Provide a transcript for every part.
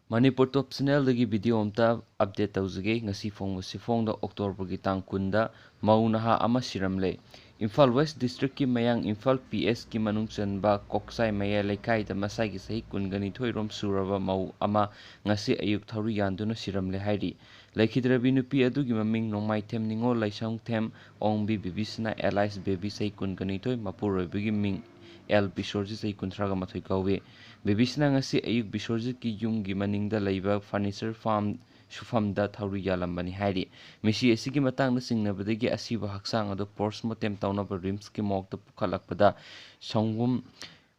Manipur Top Channel-dagi video amta update tawjage ngasi sifongda October-gi tang 10da mau naha ama siramle. Imphal West District ki mayang Imphal PS ki manung chanba Koksai Maya Laikai da masai sahi 12 rom suraba mau ama ngasi ayuk thauri yanduna siramle hairi. Laikhidrabi nupi adugi maming Nongmai Them Ningo Laisang Them Ongbi Bibisna Allies Baby sahi 12 Mapurobigi ming El Bisorji sahi 13 kawe. Bebisna ngasi ayuk Bisorji ki yumgi maningda laiba furniture farm sufamda thauri yalambani hairi. Misi asigi matangda singnabadagi asiba haksang ado postmortem tawnaba rims ki mokta pukhalakpada songum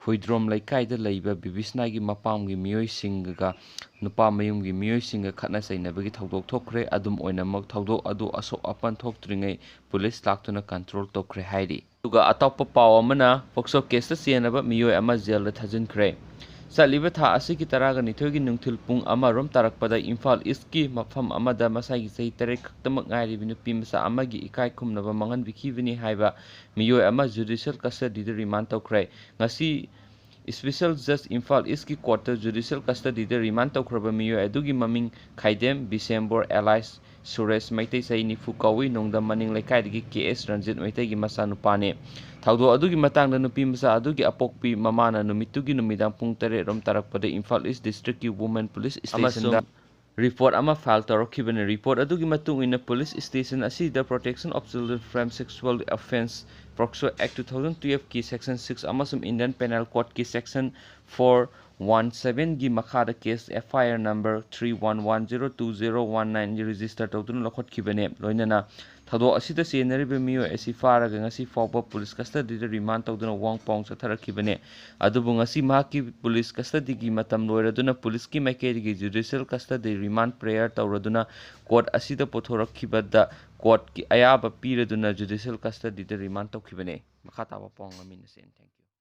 Huidrom Laikai da laiba Bibisnagi mapamgi miyoi singaga nupa mayumgi miyoi singa khatna sainabagi thaudok thokre adum oinamak thaudok adu asok apan thoktringai police laktuna control tokre hairi. Tuga atop paw amana pokso case ta sienaba miyoi ama jail da thajinkre. Saliba tha asiki taraga nithogi nungthil pung amarom tarakpada Imphal East ki mafam amada masagi sahi tere khaktamak ngairi binupi masa amagi ikai khumnaba mangan bikhibini haiba miyoi ama judicial custody da remand tokre. Ngasi Special Judge Imphal East ki court judicial custody da remand tokhraba miyoi adugi maming Khaidem December Allies Suresh Maitai sahi nifu kawi nongda maning laikai KS Ranjit Maitai gi masa nupane. Thaudo adugi matangda nupi masa adugi apokpi mamana numitugi numidang pung 3 rom tarakpada Imphal East District ki Women Police Station da report ama file tarakhibane. Report adugi matung ina police station asida protection of children from sexual offense Proxo Act 2012 ki section 6 amasum Indian Penal Code ki section 417 gi makhada case FIR number 31102019 register tawdun lokhot khibane loinana thado asida senaribe miyo asi faraga ngasi fawba police custody da remand tawduna wangpong satharakhibane adubu ngasi mahaki police custody gi matam loiraduna police ki maikeri gi judicial custody remand prayer tawraduna court asida pothorakhibada court ki ayaba piraduna judicial custody da remand tawkhibane makha taba pong amin sen. Thank you.